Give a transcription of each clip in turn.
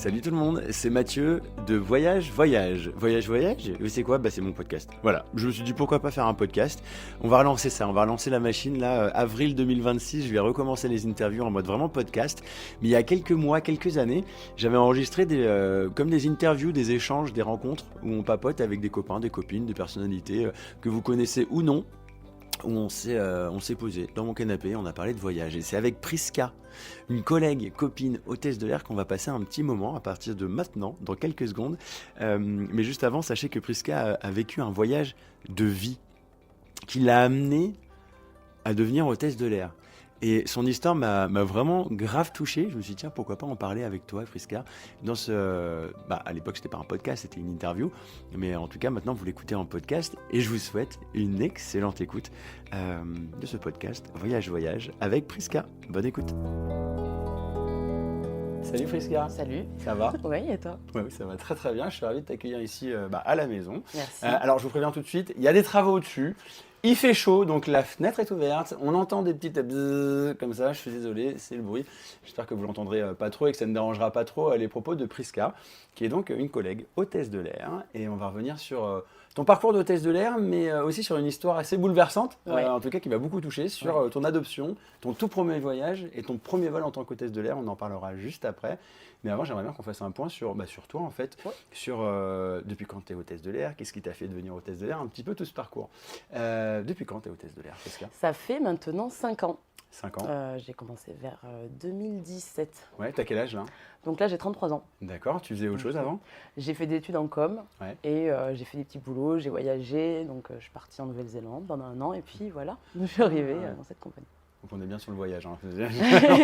Salut tout le monde, c'est Mathieu de Voyage. Et c'est quoi ? C'est mon podcast. Voilà, je me suis dit pourquoi pas faire un podcast. On va relancer ça, on va relancer la machine là, avril 2026, je vais recommencer les interviews en mode vraiment podcast. Mais il y a quelques mois, quelques années, j'avais enregistré comme des interviews, des échanges, des rencontres où on papote avec des copains, des copines, des personnalités que vous connaissez ou non. Où on s'est posé dans mon canapé, on a parlé de voyage. Et c'est avec Prisca, une collègue, copine, hôtesse de l'air, qu'on va passer un petit moment à partir de maintenant, dans quelques secondes. Mais juste avant, sachez que Prisca a vécu un voyage de vie qui l'a amenée à devenir hôtesse de l'air. Et son histoire m'a vraiment grave touché. Je me suis dit, tiens, pourquoi pas en parler avec toi, Prisca. À l'époque, c'était pas un podcast, c'était une interview. Mais en tout cas, maintenant, vous l'écoutez en podcast. Et je vous souhaite une excellente écoute de ce podcast, Voyage, avec Prisca. Bonne écoute. Salut Prisca. Salut. Ça va ? Oui, et toi ? Oui, ça va très très bien. Je suis ravi de t'accueillir ici à la maison. Merci. Alors, je vous préviens tout de suite, il y a des travaux au-dessus. Il fait chaud, donc la fenêtre est ouverte. On entend des petites bzzz comme ça. Je suis désolé, c'est le bruit. J'espère que vous l'entendrez pas trop et que ça ne dérangera pas trop les propos de Prisca, qui est donc une collègue hôtesse de l'air. Et on va revenir sur ton parcours d'hôtesse de l'air, mais aussi sur une histoire assez bouleversante, Ouais. en tout cas qui m'a beaucoup touché, sur ton adoption, ton tout premier voyage et ton premier vol en tant qu'hôtesse de l'air. On en parlera juste après. Mais avant, j'aimerais bien qu'on fasse un point sur toi, en fait, sur depuis quand tu es hôtesse de l'air, qu'est-ce qui t'a fait devenir hôtesse de l'air, un petit peu tout ce parcours. Depuis quand tu es hôtesse de l'air, Prisca ? Ça fait maintenant 5 ans. 5 ans. J'ai commencé vers 2017. Ouais, t'as quel âge là ? Donc là, j'ai 33 ans. D'accord, tu faisais autre chose avant ? J'ai fait des études en com et j'ai fait des petits boulots, j'ai voyagé. Donc je suis partie en Nouvelle-Zélande pendant 1 an et puis voilà, je suis arrivée dans cette compagnie. Donc on est bien sur le voyage, hein.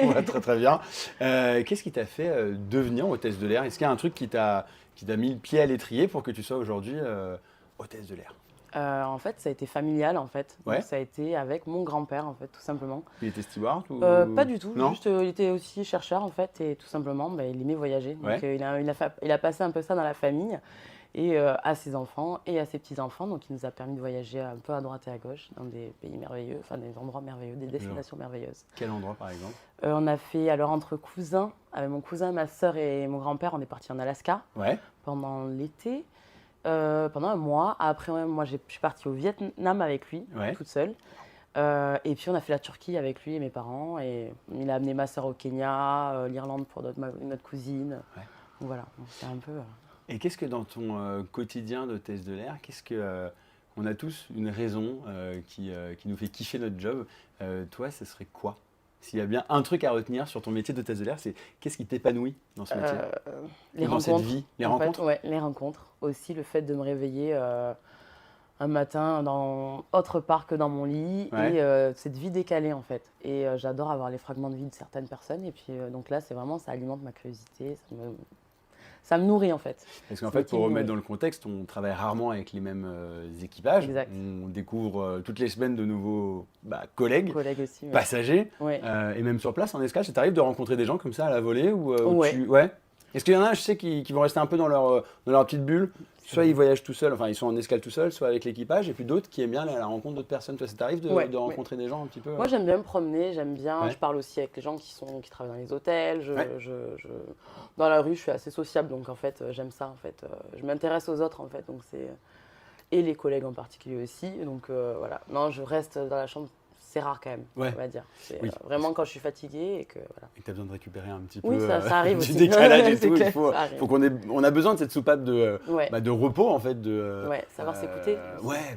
On va très très bien. Qu'est-ce qui t'a fait devenir hôtesse de l'air ? Est-ce qu'il y a un truc qui t'a mis le pied à l'étrier pour que tu sois aujourd'hui hôtesse de l'air ? En fait, ça a été familial en fait. Ouais. Donc, ça a été avec mon grand-père en fait, tout simplement. Il était steward ou... Pas du tout, Non ? juste il était aussi chercheur en fait et tout simplement il aimait voyager. Donc il a passé un peu ça dans la famille et à ses enfants et à ses petits-enfants. Donc il nous a permis de voyager un peu à droite et à gauche dans des pays merveilleux, enfin des endroits merveilleux, des destinations merveilleuses. Quel endroit par exemple ? On a fait alors entre cousins, avec mon cousin, ma sœur et mon grand-père, on est parti en Alaska pendant l'été. Pendant 1 mois. Après, moi, je suis partie au Vietnam avec lui, toute seule. Et puis, on a fait la Turquie avec lui et mes parents. Et il a amené ma sœur au Kenya, l'Irlande pour notre cousine. Ouais. Donc, voilà, c'était un peu... Et qu'est-ce que dans ton quotidien d'hôtesse de l'air, on a tous une raison qui nous fait kiffer notre job. Toi, ce serait quoi ? S'il y a bien un truc à retenir sur ton métier d'hôtesse de l'air, c'est qu'est-ce qui t'épanouit dans ce métier ? Les dans rencontres. Cette vie ? Les rencontres ? Les rencontres. Aussi le fait de me réveiller un matin dans autre part que dans mon lit et cette vie décalée en fait. Et j'adore avoir les fragments de vie de certaines personnes. Et puis donc là, c'est vraiment, ça alimente ma curiosité, ça me nourrit en fait. Parce qu'en fait, pour remettre dans le contexte, on travaille rarement avec les mêmes équipages. Exact. On découvre toutes les semaines de nouveaux collègues aussi, passagers. Et même sur place, en escale, ça t'arrive de rencontrer des gens comme ça à la volée Est-ce qu'il y en a, je sais, qui vont rester un peu dans leur petite bulle ? Soit ils voyagent tout seuls, enfin ils sont en escale tout seuls, soit avec l'équipage, et puis d'autres qui aiment bien la rencontre d'autres personnes. Toi, ça t'arrive de rencontrer des gens un petit peu Moi, j'aime bien me promener, je parle aussi avec les gens qui travaillent dans les hôtels. Dans la rue, je suis assez sociable, donc en fait, j'aime ça. En fait, je m'intéresse aux autres, en fait, donc et les collègues en particulier aussi. Donc voilà, non, je reste dans la chambre. C'est rare quand même, on va dire. C'est vraiment quand je suis fatiguée et que voilà. Et que tu as besoin de récupérer un petit peu ça arrive du aussi. décalage et tout. Clair, on a besoin de cette soupape de repos en fait. Savoir s'écouter.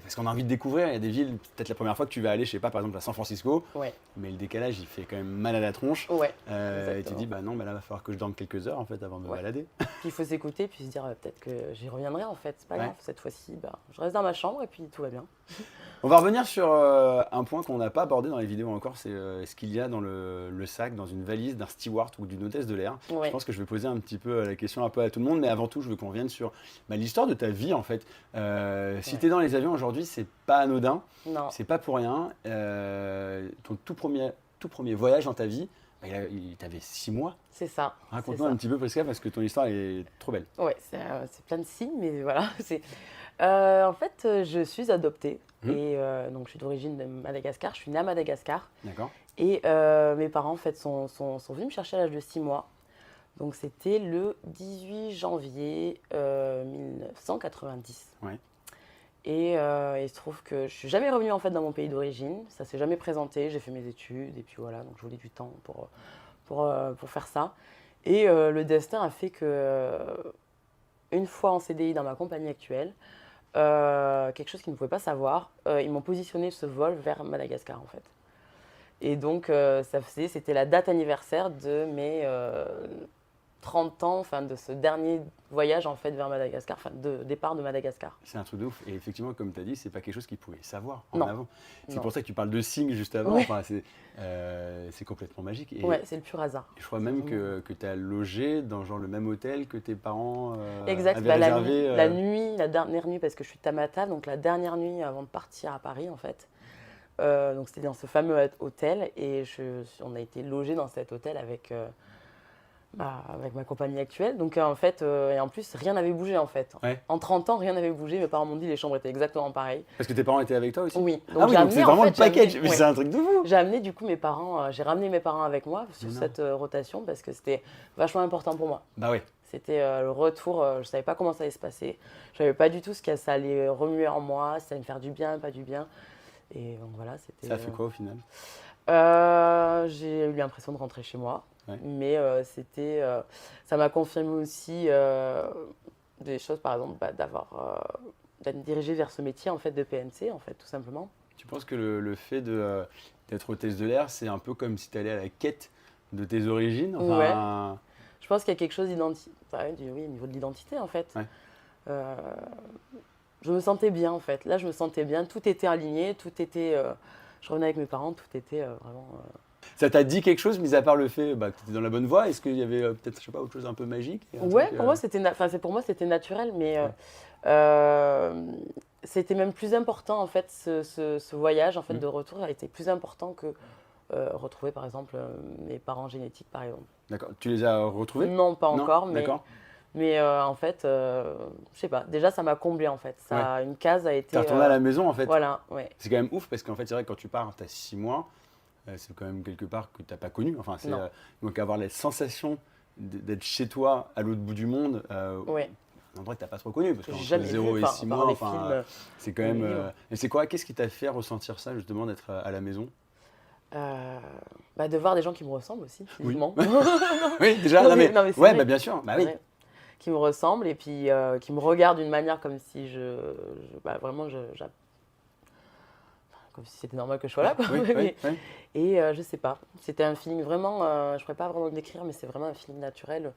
Parce qu'on a envie de découvrir. Il y a des villes, peut-être la première fois que tu vas aller, je sais pas, par exemple à San Francisco. Mais le décalage, il fait quand même mal à la tronche. Et tu dis, là, il va falloir que je dorme quelques heures en fait avant de me balader. Puis il faut s'écouter, puis se dire peut-être que j'y reviendrai en fait. C'est pas grave, cette fois-ci, je reste dans ma chambre et puis tout va bien. On va revenir sur un point qu'on n'a pas abordé dans les vidéos encore, c'est ce qu'il y a dans le sac, dans une valise d'un steward ou d'une hôtesse de l'air. Je pense que je vais poser un petit peu la question un peu à tout le monde, mais avant tout, je veux qu'on revienne sur l'histoire de ta vie en fait. Si tu es dans les avions aujourd'hui, c'est pas anodin, c'est pas pour rien. Ton tout premier voyage dans ta vie, t'avais 6 mois. C'est ça. Raconte-nous un petit peu, Prisca, parce que ton histoire est trop belle. Ouais, c'est plein de signes, mais voilà. En fait, je suis adoptée. Et donc, je suis d'origine de Madagascar. Je suis née à Madagascar. D'accord. Et mes parents, en fait, sont venus me chercher à l'âge de 6 mois Donc c'était le 18 janvier 1990. Ouais. Et il se trouve que je suis jamais revenue en fait dans mon pays d'origine. Ça s'est jamais présenté. J'ai fait mes études et puis voilà. Donc je voulais du temps pour faire ça. Et le destin a fait que une fois en CDI dans ma compagnie actuelle, quelque chose qu'ils ne pouvaient pas savoir, ils m'ont positionné ce vol vers Madagascar en fait. Et donc c'était la date anniversaire de mes 30 ans, enfin de ce dernier voyage en fait vers Madagascar, enfin de départ de Madagascar. C'est un truc de ouf. Et effectivement, comme tu as dit, c'est pas quelque chose qu'ils pouvaient savoir Non. avant. C'est Non. pour ça que tu parles de signes juste avant. Ouais. Enfin, c'est complètement magique. Et, Ouais, c'est le pur hasard. et je crois même que tu as logé dans genre le même hôtel que tes parents Exact. avaient réservé. La dernière nuit, parce que je suis Tamata, donc la dernière nuit avant de partir à Paris en fait. Donc c'était dans ce fameux hôtel et on a été logés dans cet hôtel avec ma compagnie actuelle. Donc en fait, et en plus, rien n'avait bougé en fait. Ouais. En 30 ans, rien n'avait bougé. Mes parents m'ont dit les chambres étaient exactement pareilles. Parce que tes parents étaient avec toi aussi? Oui. Donc, donc c'est vraiment le package. Mais ouais. c'est un truc de fou. J'ai amené du coup mes parents, j'ai ramené mes parents avec moi sur cette rotation parce que c'était vachement important pour moi. Bah oui. C'était le retour, je ne savais pas comment ça allait se passer. Je ne savais pas du tout ce que ça allait remuer en moi, si ça allait me faire du bien, pas du bien. Et donc voilà, c'était... Ça a fait quoi au final? J'ai eu l'impression de rentrer chez moi. Ouais. Mais ça m'a confirmé aussi des choses, par exemple, d'être dirigée vers ce métier en fait, de PNC, en fait, tout simplement. Tu penses que le fait d'être hôtesse de l'air, c'est un peu comme si tu allais à la quête de tes origines? Enfin, ouais. Je pense qu'il y a quelque chose oui, au niveau de l'identité, en fait. Ouais. Je me sentais bien, en fait. Là, je me sentais bien. Tout était aligné, tout était... je revenais avec mes parents, tout était vraiment... Ça t'a dit quelque chose, mis à part le fait que tu étais dans la bonne voie? Est-ce qu'il y avait peut-être, je sais pas, autre chose un peu magique? Ouais, pour moi, c'était naturel, mais c'était même plus important, en fait, ce voyage en fait, de retour a été plus important que retrouver, par exemple, mes parents génétiques, par exemple. D'accord. Tu les as retrouvés? Non, pas encore, mais en fait, je sais pas, déjà, ça m'a comblé, en fait. Une case a été... T'es retourné à la maison, en fait? Voilà, ouais. C'est quand même ouf, parce qu'en fait, c'est vrai que quand tu pars, t'as 6 mois, c'est quand même quelque part que tu n'as pas connu. Enfin, donc avoir la sensation d'être chez toi, à l'autre bout du monde, un endroit que tu n'as pas trop connu, parce qu'entre 0 et 6 mois, c'est quand même... Et c'est quoi? Qu'est-ce qui t'a fait ressentir ça, justement, d'être à la maison? De voir des gens qui me ressemblent aussi, physiquement. Oui, déjà, ouais, bien sûr, bah oui. Ouais. Qui me ressemblent et puis qui me regardent d'une manière comme si comme si c'était normal que je sois là. Quoi. Oui. Et je sais pas, c'était un feeling vraiment, je ne pourrais pas vraiment le décrire, mais c'est vraiment un feeling naturel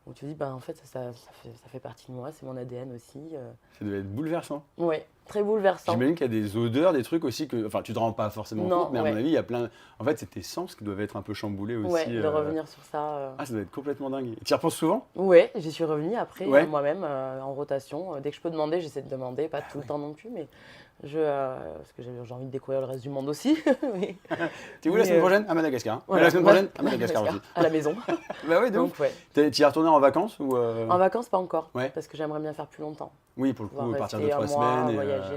où tu dis, en fait, ça fait partie de moi, c'est mon ADN aussi. Ça devait être bouleversant. Oui, très bouleversant. J'imagine qu'il y a des odeurs, des trucs aussi que, enfin, tu te rends pas forcément compte, mais à mon avis, il y a plein. En fait, c'est tes sens qui doivent être un peu chamboulés aussi. Ouais, de revenir sur ça. Ah, ça doit être complètement dingue. Tu y repenses souvent? Oui, j'y suis revenue après, moi-même, en rotation. Dès que je peux demander, j'essaie de demander, pas tout le temps non plus, mais parce que j'ai envie de découvrir le reste du monde aussi. T'es où la semaine prochaine? À Madagascar. Voilà. La semaine prochaine? À Madagascar aussi. À la maison. Bah oui, donc. Tu y es retourné en vacances ou En vacances, pas encore. Ouais. Parce que j'aimerais bien faire plus longtemps. Oui, pour le coup, partir de 3 semaines. Voyager.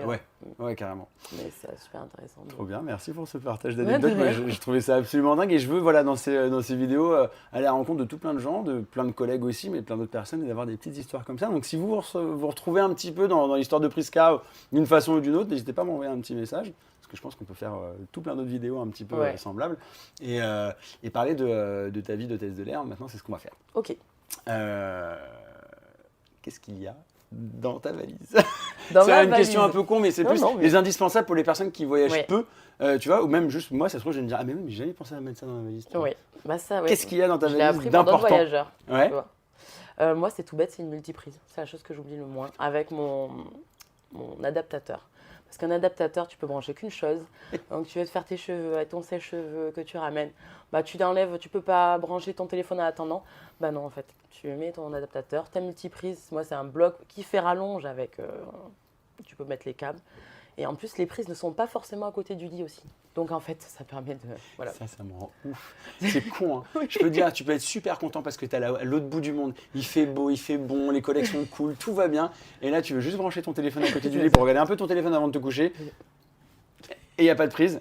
Ouais, carrément. Mais c'est super intéressant. Trop bien, merci pour ce partage d'anecdotes. Moi, je trouvais ça absolument dingue et je veux, dans ces vidéos, aller à la rencontre de tout plein de gens, de plein de collègues aussi, mais plein d'autres personnes et d'avoir des petites histoires comme ça. Donc, si vous retrouvez un petit peu dans l'histoire de Prisca d'une façon ou d'une autre, n'hésitez pas à m'envoyer un petit message. Parce que je pense qu'on peut faire tout plein d'autres vidéos un petit peu semblables. Et parler de ta vie d'hôtesse de l'air, maintenant, c'est ce qu'on va faire. Ok. Qu'est-ce qu'il y a dans ta valise? C'est une question un peu con, mais c'est plus les indispensables pour les personnes qui voyagent peu, tu vois, ou même juste moi, ça se trouve, je vais me dire, ah mais oui, mais j'ai jamais pensé à mettre ça dans ma valise. Oui, Qu'est-ce qu'il y a dans ta valise d'important? Je l'ai appris pendant le voyageur. Ouais. Moi, c'est tout bête, c'est une multiprise. C'est la chose que j'oublie le moins, avec mon adaptateur. Parce qu'un adaptateur, tu peux brancher qu'une chose. Donc, tu veux te faire tes cheveux avec ton sèche-cheveux que tu ramènes. Tu l'enlèves, tu peux pas brancher ton téléphone en attendant. Non, en fait, tu mets ton adaptateur, ta multiprise. Moi, c'est un bloc qui fait rallonge avec. Tu peux mettre les câbles. Et en plus, les prises ne sont pas forcément à côté du lit aussi. Donc, en fait, ça permet de. Voilà. Ça me rend ouf. C'est con, hein. Oui. Je peux te dire, tu peux être super content parce que tu es à l'autre bout du monde. Il fait beau, il fait bon, les collègues sont cool, tout va bien. Et là, tu veux juste brancher ton téléphone à côté du lit pour regarder un peu ton téléphone avant de te coucher. et il n'y a pas de prise.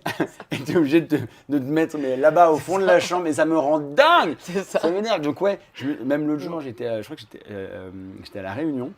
Et tu es obligé de te mettre là-bas au fond de la chambre, et ça me rend dingue. C'est ça. Ça m'énerve. Donc ouais, même l'autre jour, je crois que j'étais à La Réunion,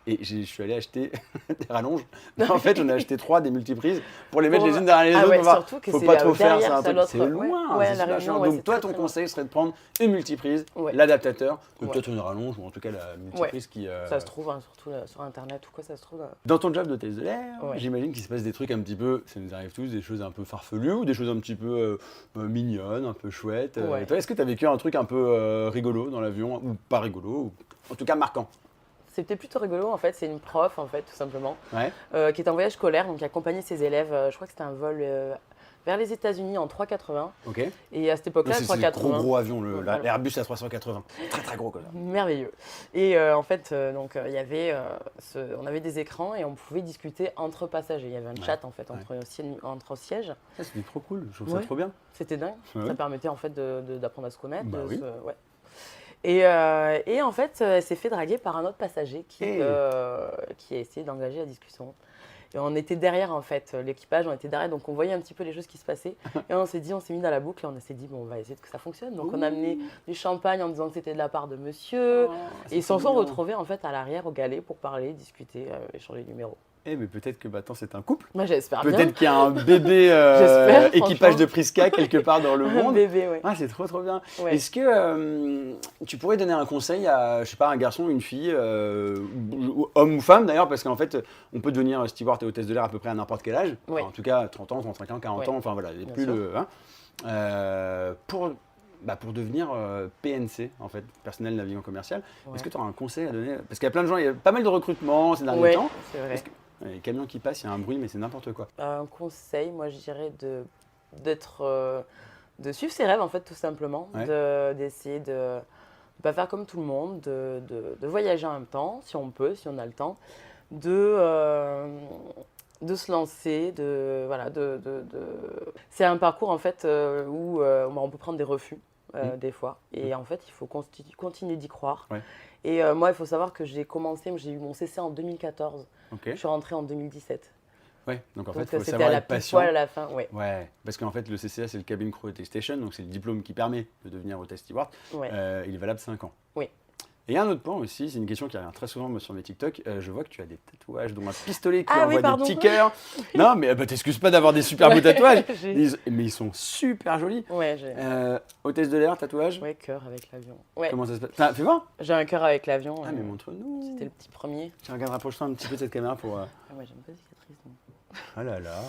et je suis allé acheter des rallonges. En fait, j'en ai acheté 3 des multiprises pour les mettre les unes derrière les autres. Surtout que faut pas trop faire ça. C'est loin. La Réunion, donc toi, ton conseil serait de prendre une multiprise, l'adaptateur, ou peut-être une rallonge, ou en tout cas la multiprise qui... Ça se trouve, surtout sur Internet ou quoi, ça se trouve. Dans ton job d'hôtesse de l'air, j'imagine qu'il se passe des trucs un petit peu, ça nous arrive tous, des choses un peu farfelues ou des choses un petit peu mignonnes, un peu chouettes. Toi, est-ce que tu as vécu un truc un peu rigolo dans l'avion, ou pas rigolo, ou en tout cas marquant? C'était plutôt rigolo en fait, c'est une prof en fait tout simplement, qui était en voyage scolaire, donc qui accompagnait ses élèves, je crois que c'était un vol vers les États-Unis en 380. Et à cette époque-là, c'est 380. C'est gros avion, l'Airbus A380. Très très gros. Merveilleux. Et en fait, il y avait, on avait des écrans et on pouvait discuter entre passagers. Il y avait un chat en fait entre sièges. Ça, c'était trop cool. Je trouve ça trop bien. C'était dingue. Ça permettait en fait d'apprendre à se connaître. Oui. Et en fait, elle s'est fait draguer par un autre passager qui a essayé d'engager la discussion. Et on était derrière en fait, l'équipage, on était derrière, donc on voyait un petit peu les choses qui se passaient. Et on s'est mis dans la boucle et on s'est dit, bon, on va essayer que ça fonctionne. Donc on a amené du champagne en disant que c'était de la part de monsieur. Et ils s'en sont retrouvés en fait à l'arrière au galet pour parler, discuter, échanger les numéros. Mais peut-être que maintenant c'est un couple. Moi j'espère bien. Peut-être qu'il y a un bébé équipage de Prisca quelque part dans le monde. Un bébé, oui. C'est trop bien. Est-ce que tu pourrais donner un conseil à, je sais pas, un garçon, une fille, homme ou femme d'ailleurs, parce qu'en fait, on peut devenir steward et hôtesse de l'air à peu près à n'importe quel âge. Enfin, en tout cas, 30 ans, 35 ans, 40 ans, enfin voilà, il n'y a plus le... pour devenir PNC, en fait, personnel navigant commercial, est-ce que tu auras un conseil à donner? Parce qu'il y a plein de gens, il y a pas mal de recrutements ces derniers temps. C'est vrai. Les camions qui passent, il y a un bruit, mais c'est n'importe quoi. Un conseil, moi je dirais de suivre ses rêves en fait tout simplement, d'essayer de ne pas faire comme tout le monde, de voyager en même temps, si on peut, si on a le temps, de se lancer, C'est un parcours en fait où on peut prendre des refus des fois, et en fait il faut continuer d'y croire. Et moi il faut savoir que j'ai eu mon CC en 2014, je suis rentrée en 2017. Donc en fait, il faut savoir être patient. À la fin, parce qu'en fait, le CCA, c'est le Cabin Crew Attestation, donc c'est le diplôme qui permet de devenir hôtesse steward. Il est valable 5 ans. Et il y a un autre point aussi, c'est une question qui revient très souvent sur mes TikTok. Je vois que tu as des tatouages, dont un pistolet qui envoie des petits cœurs. Non, mais t'excuses pas d'avoir des super beaux tatouages. Mais ils sont super jolis. Hôtesse de l'air, tatouage. Cœur avec l'avion. Comment ça se passe? Fais voir. J'ai un cœur avec l'avion. Mais montre-nous. C'était le petit premier. Tiens, regarde, rapproche-toi un petit peu de cette caméra pour... Moi, j'aime pas les cicatrices. Donc. Oh là là.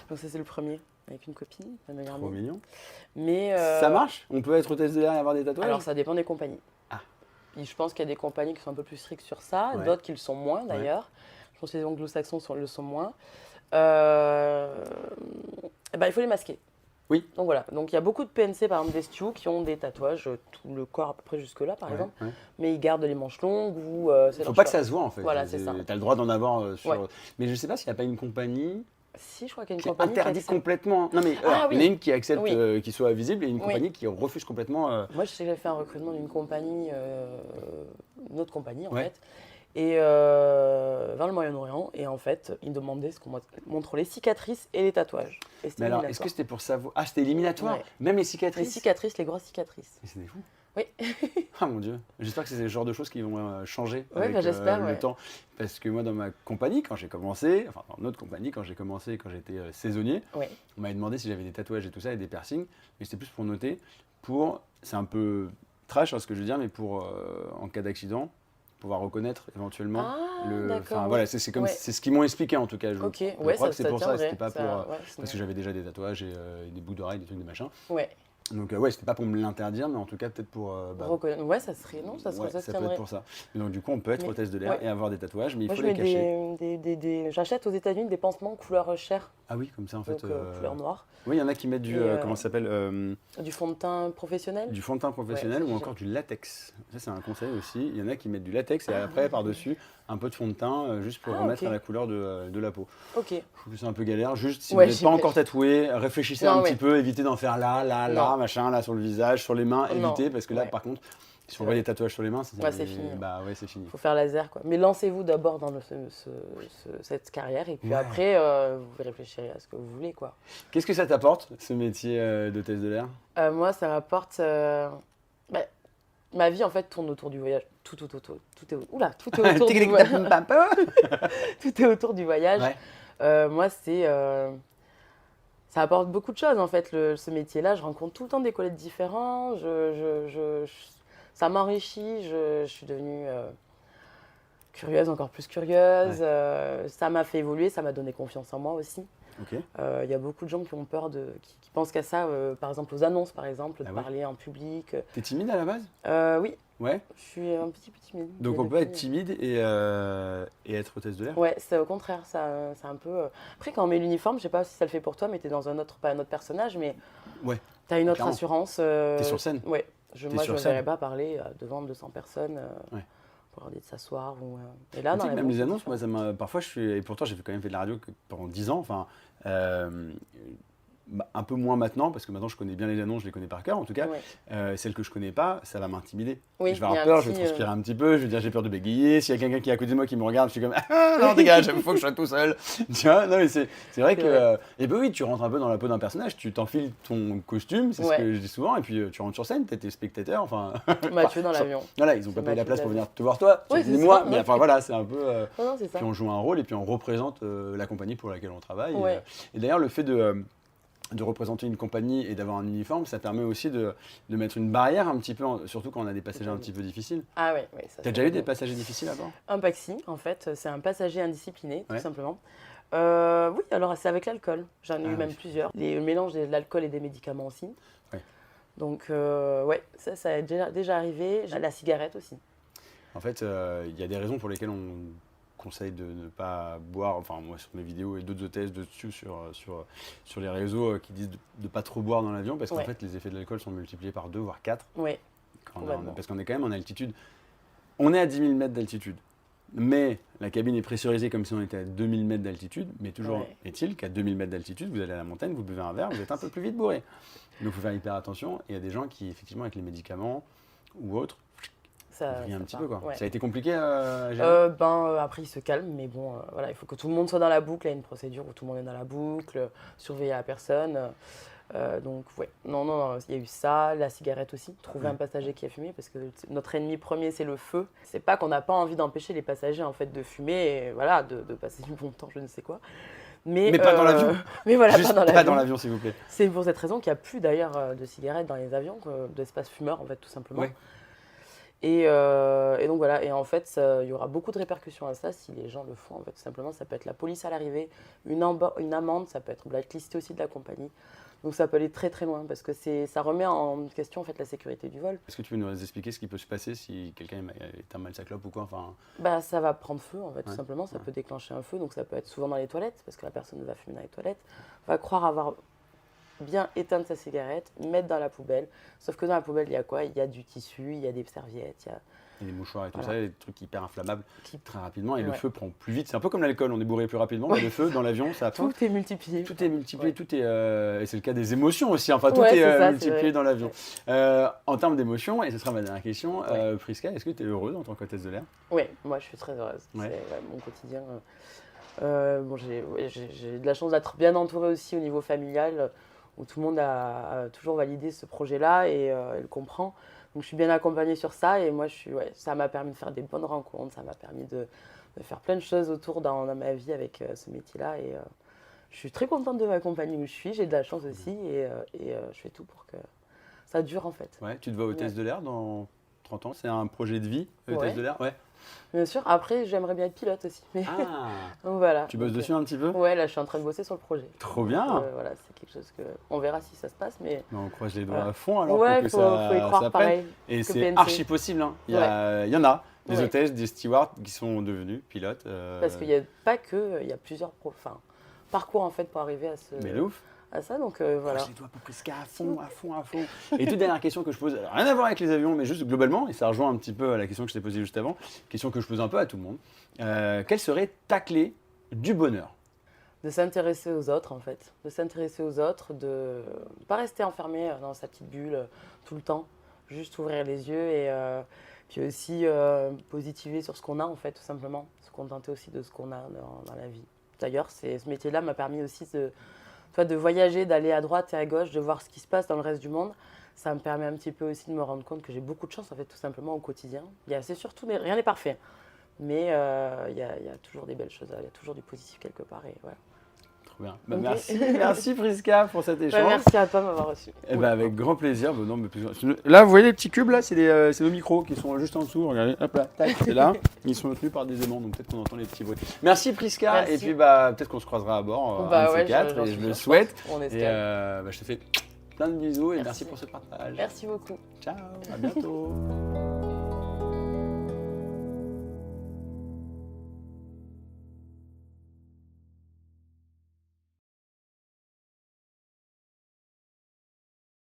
Donc ça, c'est le premier. Avec une copine. Trop mignon. Mais ça marche? On peut être hôtesse de l'air et avoir des tatouages? Alors, ça dépend des compagnies. Et je pense qu'il y a des compagnies qui sont un peu plus strictes sur ça, d'autres qui le sont moins d'ailleurs. Je pense que les anglo-saxons le sont moins. Il faut les masquer. Donc voilà. Donc il y a beaucoup de PNC, par exemple des stews, qui ont des tatouages, tout le corps à peu près jusque-là par exemple. Mais ils gardent les manches longues ou... Il ne faut pas que ça se voit en fait. Voilà, c'est ça. Tu as le droit d'en avoir sur... Mais je ne sais pas s'il n'y a pas une compagnie... Si, je crois qu'il y a une compagnie interdit complètement. Non mais il y en a une qui accepte qu'il soit visible et une compagnie qui refuse complètement. Moi, je sais que j'avais fait un recrutement d'une compagnie, une autre compagnie en fait, et vers le Moyen-Orient. Et en fait, ils me demandaient ce qu'on montre les cicatrices et les tatouages. Mais alors, est-ce que c'était pour savoir? Ah, c'était éliminatoire. Même les cicatrices. Les cicatrices, les grosses cicatrices. Mais c'est des fous. Oui. Ah mon Dieu, j'espère que c'est le genre de choses qui vont changer avec j'espère, le temps. Parce que moi, dans ma compagnie, quand j'ai commencé, enfin dans notre compagnie, quand j'ai commencé, quand j'étais saisonnier, on m'avait demandé si j'avais des tatouages et tout ça et des piercings, mais c'était plus pour noter, c'est un peu trash ce que je veux dire, mais pour en cas d'accident, pouvoir reconnaître éventuellement c'est ce qu'ils m'ont expliqué en tout cas. Je crois que c'est pour ça, c'était pas pour parce que j'avais déjà des tatouages et des bouts d'oreilles, des trucs, des machins. Donc c'était pas pour me l'interdire, mais en tout cas peut-être pour... ça serait ça peut être pour ça. Mais donc du coup on peut être hôtesse de l'air et avoir des tatouages, mais il faut les cacher. J'achète aux États-Unis des pansements couleur chair. Ah oui, comme ça en fait. Couleur noire. Oui, il y en a qui mettent du comment ça s'appelle du fond de teint professionnel. Du fond de teint professionnel ou encore du latex. Ça c'est un conseil aussi. Il y en a qui mettent du latex et après par-dessus un peu de fond de teint juste pour remettre à la couleur de la peau. Je trouve que c'est un peu galère. Juste si vous n'êtes pas encore tatoué, réfléchissez un petit peu, évitez d'en faire là, machin, là, sur le visage, sur les mains, Non. évitez, parce que là, par contre, si on voit des tatouages sur les mains, c'est fini. Bah ouais, c'est fini. Il faut faire laser, quoi. Mais lancez-vous d'abord dans cette carrière, et puis après, vous réfléchirez à ce que vous voulez, quoi. Qu'est-ce que ça t'apporte, ce métier d'hôtesse de l'air? Moi, ça m'apporte... ma vie, en fait, tourne autour du voyage. Tout est autour du voyage. Tout est autour du voyage. Moi, ça apporte beaucoup de choses, en fait, ce métier-là. Je rencontre tout le temps des collègues différents. Ça m'enrichit. Je suis devenue curieuse, encore plus curieuse. Ça m'a fait évoluer. Ça m'a donné confiance en moi aussi. Y a beaucoup de gens qui ont peur qui pensent qu'à ça, par exemple aux annonces, de parler en public. T'es timide à la base? Oui. Ouais. Je suis un petit peu timide. Donc on peut être timide et être hôtesse de l'air? Ouais, c'est au contraire, c'est un peu... Après, quand on met l'uniforme, je sais pas si ça le fait pour toi, mais t'es dans pas un autre personnage, mais t'as une autre assurance. T'es sur scène? Ouais. Moi, je ne verrais pas parler devant 200 personnes. Pour leur dire de s'asseoir. Et là, même les annonces, moi, parfois, et pourtant, j'ai quand même fait de la radio pendant 10 ans. Enfin, un peu moins maintenant, parce que maintenant, je connais bien les annonces, je les connais par cœur. En tout cas, celles que je connais pas, ça va m'intimider. Je vais avoir peur, je vais transpirer un petit peu, je vais dire j'ai peur de bégayer. S'il y a quelqu'un qui est à côté de moi qui me regarde, je suis comme non, dégage, il faut que je sois tout seul. Tu vois, non, mais c'est vrai que. Et ben oui, tu rentres un peu dans la peau d'un personnage, tu t'enfiles ton costume, c'est ce que je dis souvent, et puis tu rentres sur scène, t'es spectateur. Enfin, Mathieu dans l'avion. Voilà, ils ont pas payé la place pour venir te voir toi, c'est moi, mais enfin voilà, c'est un peu. Puis on joue un rôle et puis on représente la compagnie pour laquelle on travaille. Et d'ailleurs, le fait de représenter une compagnie et d'avoir un uniforme, ça permet aussi de mettre une barrière un petit peu, surtout quand on a des passagers un petit peu difficiles. Ah oui. T'as déjà eu des passagers difficiles à bord? Un taxi, en fait, c'est un passager indiscipliné, tout simplement. Oui, alors c'est avec l'alcool. J'en ai eu même plusieurs. Le mélange de l'alcool et des médicaments aussi. Donc, ça est déjà arrivé. La cigarette aussi. En fait, il y a des raisons pour lesquelles on conseille de ne pas boire, enfin moi sur mes vidéos et d'autres hôtesses dessus sur les réseaux qui disent de ne pas trop boire dans l'avion parce qu'en fait les effets de l'alcool sont multipliés par 2 voire 4 parce qu'on est quand même en altitude. On est à 10 000 mètres d'altitude, mais la cabine est pressurisée comme si on était à 2000 mètres d'altitude, mais toujours est-il qu'à 2000 mètres d'altitude, vous allez à la montagne, vous buvez un verre, vous êtes un peu plus vite bourré. Donc il faut faire hyper attention, et il y a des gens qui effectivement avec les médicaments ou autres, ça un petit peu quoi. Ça a été compliqué à gérer? Après il se calme, mais bon, voilà, il faut que tout le monde soit dans la boucle. Il y a une procédure où tout le monde est dans la boucle, surveiller la personne. Donc non, il y a eu ça, la cigarette aussi, trouver un passager qui a fumé, parce que notre ennemi premier c'est le feu. C'est pas qu'on n'a pas envie d'empêcher les passagers en fait de fumer, et voilà, de passer du bon temps, je ne sais quoi. Mais pas dans l'avion. Mais voilà, juste pas dans l'avion s'il vous plaît. C'est pour cette raison qu'il n'y a plus d'ailleurs de cigarettes dans les avions, d'espace fumeur en fait tout simplement. Et donc voilà, et en fait, il y aura beaucoup de répercussions à ça si les gens le font. En fait, tout simplement, ça peut être la police à l'arrivée, une amende, ça peut être blacklisté aussi de la compagnie. Donc ça peut aller très très loin parce que ça remet en question en fait la sécurité du vol. Est-ce que tu peux nous expliquer ce qui peut se passer si quelqu'un éteint mal sa clope ou quoi? Ça va prendre feu en fait, tout simplement, ça peut déclencher un feu, donc ça peut être souvent dans les toilettes parce que la personne va fumer dans les toilettes, va croire avoir bien éteindre sa cigarette, mettre dans la poubelle. Sauf que dans la poubelle, il y a quoi? Il y a du tissu, il y a des serviettes, il y a des mouchoirs et tout ça, des trucs hyper inflammables très rapidement. Et le feu prend plus vite. C'est un peu comme l'alcool, on est bourré plus rapidement. Mais le feu, dans l'avion, ça tout est multiplié. Tout est multiplié, et c'est le cas des émotions aussi. Enfin, tout est multiplié dans l'avion. En termes d'émotions, et ce sera ma dernière question, Prisca, est-ce que tu es heureuse en tant qu'hôtesse de l'air? Oui, moi je suis très heureuse. C'est mon quotidien. J'ai de la chance d'être bien entourée aussi au niveau familial, où tout le monde a toujours validé ce projet-là et le comprend. Donc je suis bien accompagnée sur ça et moi ça m'a permis de faire des bonnes rencontres, ça m'a permis de faire plein de choses autour dans ma vie avec ce métier-là et je suis très contente de ma compagnie où je suis, j'ai de la chance aussi et je fais tout pour que ça dure en fait. Ouais, tu te vois hôtesse de l'air dans 30 ans? C'est un projet de vie, hôtesse de l'air? Bien sûr, après j'aimerais bien être pilote aussi. Donc voilà. Tu bosses dessus un petit peu? Ouais, là je suis en train de bosser sur le projet. Trop bien. Voilà, c'est quelque chose que on verra si ça se passe, mais. On croise les doigts à fond alors pour que ça, faut y croire ça pareil. Et c'est archi possible. Hein. Il y en a des hôtesses, des stewards qui sont devenus pilotes. Parce qu'il n'y a pas que, il y a plusieurs parcours en fait pour arriver à ce. Mais de ouf. À ça, donc voilà. Croise les doigts pour Prisca à fond. Et toute dernière question que je pose, rien à voir avec les avions, mais juste globalement, et ça rejoint un petit peu à la question que je t'ai posée juste avant, question que je pose un peu à tout le monde. Quelle serait ta clé du bonheur? de s'intéresser aux autres, en fait. De s'intéresser aux autres, de ne pas rester enfermé dans sa petite bulle tout le temps. Juste ouvrir les yeux et puis aussi positiver sur ce qu'on a, en fait, tout simplement. Se contenter aussi de ce qu'on a dans la vie. D'ailleurs, ce métier-là m'a permis aussi de voyager, d'aller à droite et à gauche, de voir ce qui se passe dans le reste du monde. Ça me permet un petit peu aussi de me rendre compte que j'ai beaucoup de chance, en fait, tout simplement, au quotidien. C'est surtout, rien n'est parfait. Mais il y a toujours des belles choses, il y a toujours du positif quelque part. Et voilà. Trop bien. Merci Prisca pour cet échange. Merci à toi de m'avoir reçu. Avec grand plaisir. Là, vous voyez les petits cubes, là, c'est nos micros qui sont juste en dessous. Regardez, hop là, tac, c'est là. Ils sont tenus par des aimants, donc peut-être qu'on entend les petits bruits. Merci Prisca. Merci. Et puis peut-être qu'on se croisera à bord, un de ces quatre, et je le souhaite. On et je te fais plein de bisous et merci pour ce partage. Merci beaucoup. Ciao, à bientôt.